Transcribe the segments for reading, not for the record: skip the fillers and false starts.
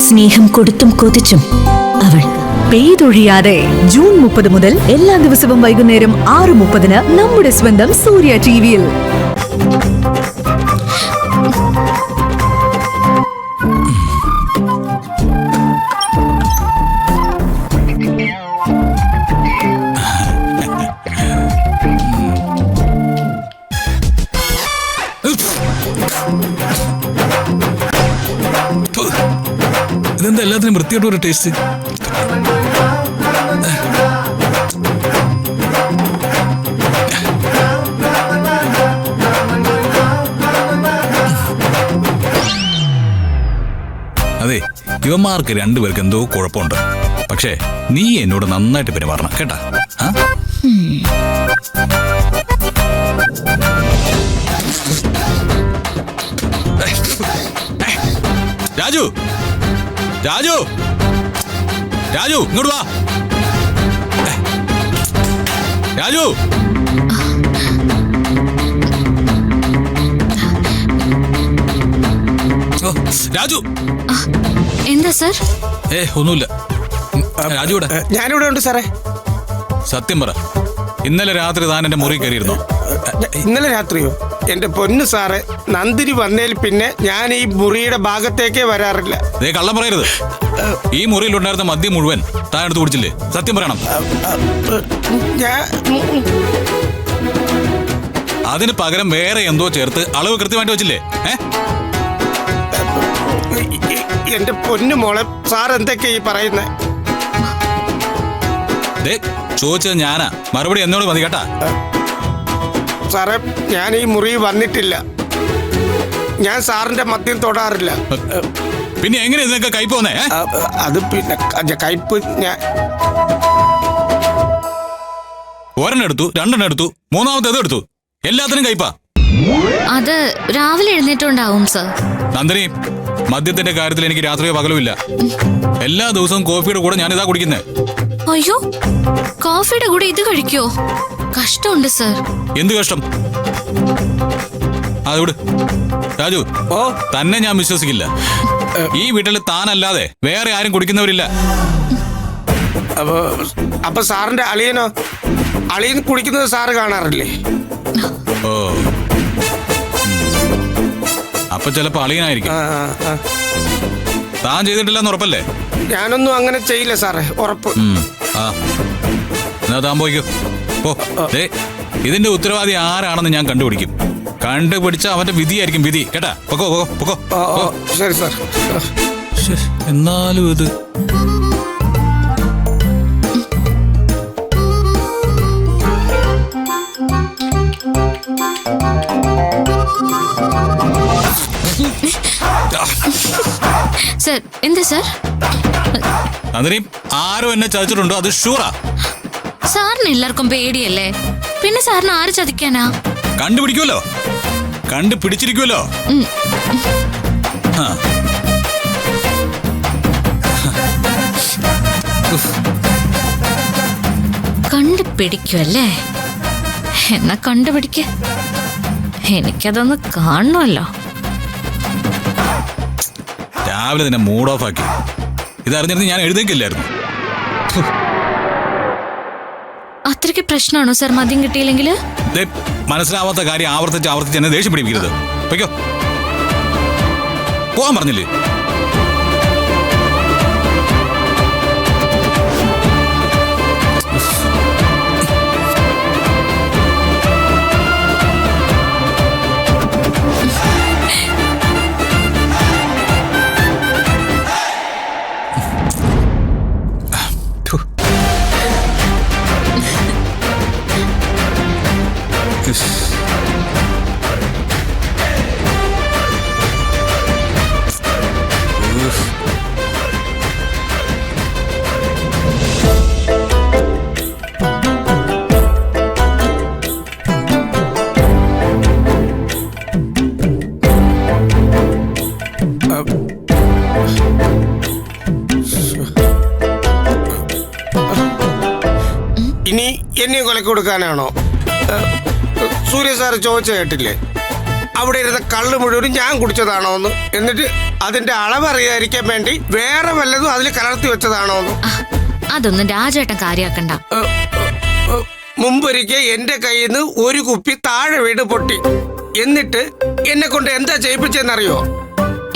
സ്നേഹം കൊടുത്തും കൊതിച്ചും അവൾ പെയ്തൊഴിയാതെ ജൂൺ 30 മുതൽ എല്ലാ ദിവസവും വൈകുന്നേരം 6:30 നമ്മുടെ സ്വന്തം സൂര്യ ടിവിയിൽ. ഇതെന്താ എല്ലാത്തിനും വൃത്തിയായിട്ട് ഒരു ടേസ്റ്റ്. അതെ, ഇവന്മാർക്ക് രണ്ടുപേർക്ക് എന്തോ കുഴപ്പമുണ്ട്. പക്ഷേ നീ എന്നോട് നന്നായിട്ട് പെരുമാറണം കേട്ടാ. രാജു, രാജു, രാജു, ഇങ്ങോട്ട് വാ. രാജു, രാജു. എന്താ സർ? ഒന്നുമില്ല. രാജു ഇവിടെ? ഞാനിവിടെ ഉണ്ട് സാറേ. സത്യം പറ, ഇന്നലെ രാത്രി താൻ എന്റെ മുറി കയറിയിരുന്നോ? ഇന്നലെ രാത്രിയോ? എന്റെ പൊന്നു സാറേ, നന്ദിനി വന്നതിൽ പിന്നെ ഞാൻ ഈ മുറിയുടെ ഭാഗത്തേക്കേ വരാറില്ല. കള്ളം പറയരുത്. ഈ മുറിയിലുണ്ടായിരുന്ന മദ്യം മുഴുവൻ താൻ എടുത്ത് കുടിച്ചില്ലേ? സത്യം പറയണം. അതിന് പകരം വേറെ എന്തോ ചേർത്ത് അളവ് കൃത്യമായിട്ട് വെച്ചില്ലേ? എന്റെ പൊന്നു മോളെ, സാർ എന്തൊക്കെയാ ഈ പറയുന്നേ? ചോദിച്ചത് ഞാനാ, മറുപടി എന്നോട് മതി കേട്ടാ. സാറേ, ഞാൻ ഈ മുറി വന്നിട്ടില്ല. ഞാൻ സാറിന്റെ മദ്യം തൊടാറില്ല. പിന്നെ എങ്ങനെ ഇതിനൊക്കെ കയ്പ് വന്നേ? അത് പിന്നെ കയ്പ് ഞാൻ ഒരെണ്ണം എടുത്തു, രണ്ടെണ്ണം എടുത്തു, മൂന്നാമത്തേത് എടുത്തു. എല്ലാത്തിനും കയ്പാ. അത് രാവിലെ എഴുന്നേറ്റുണ്ടാവും സർ. നന്ദിനി, മദ്യത്തിന്റെ കാര്യത്തിൽ എനിക്ക് രാത്രിയോ പകലോ ഇല്ല. എല്ലാ ദിവസവും കോഫിയുടെ കൂടെ ഞാൻ ഇതാ കുടിക്കുന്നേ. അയ്യോ, കോഫിയുടെ കൂടെ ഇത് കഴിക്കോ? കഷ്ടമുണ്ട് സർ. എന്ത് കഷ്ടം? അതുകൊണ്ട് രാജു, തന്നെ ഞാൻ വിശ്വസിക്കില്ല. ഈ വീട്ടിൽ താനല്ലാതെ വേറെ ആരും കുടിക്കുന്നവരില്ല. അപ്പൊ സാറിന്റെ അളിയനോ? അളിയൻ കുടിക്കുന്നത് സാറ് കാണാറില്ലേ? ഓ, അപ്പൊ ചിലപ്പോ അളിയനായിരിക്കും. താൻ ചെയ്തിട്ടില്ലെന്ന് ഉറപ്പല്ലേ? ഞാനൊന്നും അങ്ങനെ ചെയ്യില്ല സാറേ, ഉറപ്പ്. എന്നാ താൻ പോയിക്കോ. ഇതിന്റെ ഉത്തരവാദി ആരാണെന്ന് ഞാൻ കണ്ടുപിടിക്കും. കണ്ടുപിടിച്ച അവന്റെ വിധിയായിരിക്കും വിധി കേട്ടാ. പൊക്കോ പൊക്കോ പൊക്കോ. ശരി സാർ. എന്നാലും ഇത് സർ, എന്താ സർ? അതിനെയും ആരോ എന്നെ ചതിച്ചിട്ടുണ്ടോ? അത് ഷൂറാ. സാറിന് എല്ലാവർക്കും പേടിയല്ലേ, പിന്നെ സാറിന് ആര് ചതിക്കാനാ? കണ്ടുപിടിക്കുമല്ലോ, കണ്ടുപിടിച്ചിരിക്കുമല്ലോ. കണ്ടുപിടിക്കുമല്ലേ? എന്നാ കണ്ടുപിടിക്ക. എനിക്കതൊന്ന് കാണണമല്ലോ. രാവിലെ തന്നെ മൂഡ് ഓഫ് ആക്കി. ഇതറിഞ്ഞിരുന്നു ഞാൻ എഴുതേക്കില്ലായിരുന്നു. അത്രയ്ക്ക് പ്രശ്നമാണോ സർ മദ്യം കിട്ടിയില്ലെങ്കിൽ? മനസ്സിലാവാത്ത കാര്യം ആവർത്തിച്ച് എന്നെ ദേഷ്യം പിടിപ്പിക്കരുത്. പൊയ്ക്കോ, പോവാൻ പറഞ്ഞില്ലേ? ഇനി എന്നെ കൊലക്ക് കൊടുക്കാനാണോ? സൂര്യ സാറ് ചോദിച്ച കേട്ടില്ലേ? അവിടെ ഇരുന്ന കള്ള് മുഴുവനും ഞാൻ കുടിച്ചതാണോ എന്ന്. എന്നിട്ട് അതിന്റെ അളവ് അറിയാതിരിക്കാൻ വേണ്ടി വേറെ വല്ലതും അതിൽ കലർത്തി വെച്ചതാണോ എന്ന്? ആ, അതൊന്നും രാജേട്ടൻ കാര്യാക്കണ്ട. മുമ്പൊരിക്കൽ എന്റെ കയ്യിൽ നിന്ന് ഒരു കുപ്പി താഴെ വീട് പൊട്ടി. എന്നിട്ട് എന്നെ കൊണ്ട് എന്താ ചെയ്യിപ്പിച്ചെന്നറിയോ?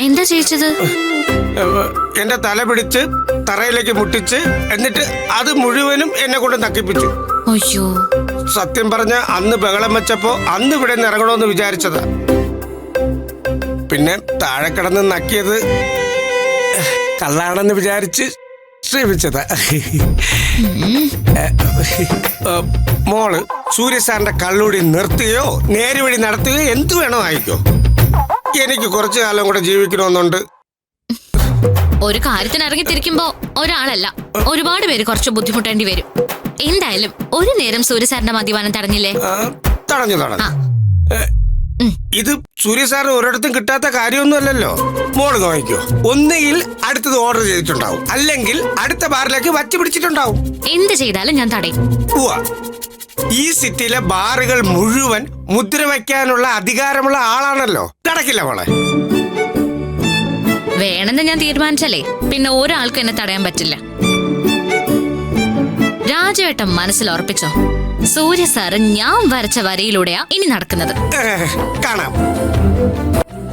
എന്താ ചെയ്യിച്ചത്? എന്റെ തല പിടിച്ച് തറയിലേക്ക് മുട്ടിച്ച് എന്നിട്ട് അത് മുഴുവനും എന്നെ കൊണ്ട് നക്കിപ്പിച്ചു. അയ്യോ, സത്യം പറഞ്ഞ അന്ന് ബഹളം വെച്ചപ്പോ അന്ന് ഇവിടെ നിന്ന് ഇറങ്ങണമെന്ന് വിചാരിച്ചതാ. പിന്നെ താഴെ കിടന്ന് നക്കിയത് കള്ളാണെന്ന് വിചാരിച്ച് ശ്രമിച്ചതാ. മോള് സൂര്യസാറിന്റെ കള്ളൂടി നിർത്തുകയോ നേരുവഴി നടത്തുകയോ എന്തു വേണോ ആയിക്കോ. എനിക്ക് കുറച്ചു കാലം കൂടെ ജീവിക്കണമെന്നുണ്ട്. ഒരു കാര്യത്തിന് ഇറങ്ങി തിരിക്കുമ്പോ ഒരാളല്ല ഒരുപാട് പേര് കുറച്ച് ബുദ്ധിമുട്ടേണ്ടി വരും. എന്തായാലും ഒരു നേരം സൂര്യസാറിന്റെ മദ്യപാനം തടഞ്ഞില്ലേ? തടഞ്ഞു. ഇത് സൂര്യസാറിന് ഒരിടത്തും കിട്ടാത്ത കാര്യമൊന്നുമല്ലല്ലോ. മോള് നോക്കിക്കോ, ഒന്നുകിൽ അടുത്തത് ഓർഡർ ചെയ്തിട്ടുണ്ടാവും, അല്ലെങ്കിൽ അടുത്ത ബാറിലേക്ക് വച്ച് പിടിച്ചിട്ടുണ്ടാവും. എന്ത് ചെയ്താലും ഞാൻ തടയും. ഈ സിറ്റിയിലെ ബാറുകൾ മുഴുവൻ മുദ്ര വയ്ക്കാനുള്ള അധികാരമുള്ള ആളാണല്ലോ. നടക്കില്ല മോളെ. വേണമെന്ന് ഞാൻ തീരുമാനിച്ചാലേ പിന്നെ ഒരാൾക്കും എന്നെ തടയാൻ പറ്റില്ല. രാജേട്ടൻ മനസ്സിൽ ഉറപ്പിച്ചോ, സൂര്യ സാറ് ഞാൻ വരച്ച വരയിലൂടെയാ ഇനി നടക്കുന്നത്. കാണാം,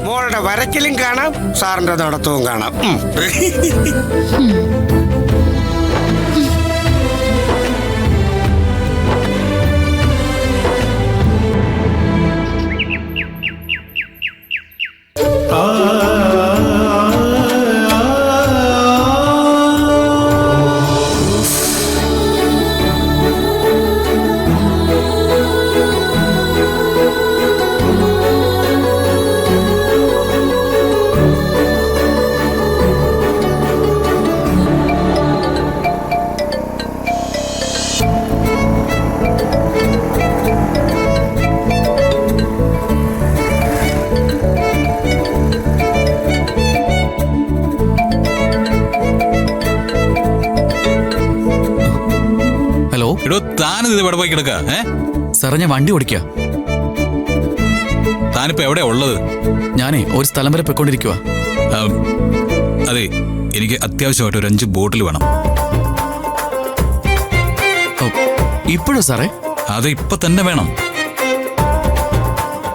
മോളുടെ വരയ്ക്കലും കാണാം, സാറിന്റെ നടത്തവും കാണാം. എടോ, താനിത് ഇവിടെ പോയി കിടക്ക? സാറേ, ഞാൻ വണ്ടി ഓടിക്കുക. താനിപ്പോ എവിടെയാ ഉള്ളത്? ഞാനേ ഒരു സ്ഥലം വരെ പോയിക്കൊണ്ടിരിക്കുക. അതെ, എനിക്ക് അത്യാവശ്യമായിട്ട് ഒരു 5 ബോട്ടിൽ വേണം. ഇപ്പോഴോ സാറേ? അത് ഇപ്പൊ തന്നെ വേണം.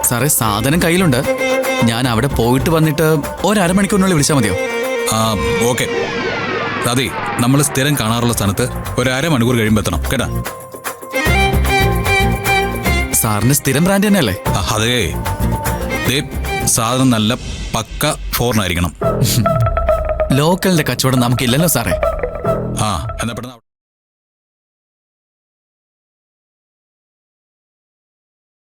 സാറേ, സാധനം കയ്യിലുണ്ട്. ഞാൻ അവിടെ പോയിട്ട് വന്നിട്ട് ഒരു അരമണിക്കൂറിനുള്ളിൽ വിളിച്ചാൽ മതിയോ? ഓക്കെ. അതെ, നമ്മൾ സ്ഥിരം കാണാറുള്ള സ്ഥലത്ത് ഒരു അരമണിക്കൂർ കഴിയുമ്പോൾ എത്തണം കേട്ടാ. സാറിന്റെ സ്ഥിരം ബ്രാൻഡ് തന്നെയല്ലേ? അതേ, സാധനം നല്ല പക്ക ഫോറിനായിരിക്കണം. ലോക്കലിന്റെ കച്ചവടം നമുക്കില്ലല്ലോ സാറേ. എന്നാ പെട്ടെന്ന്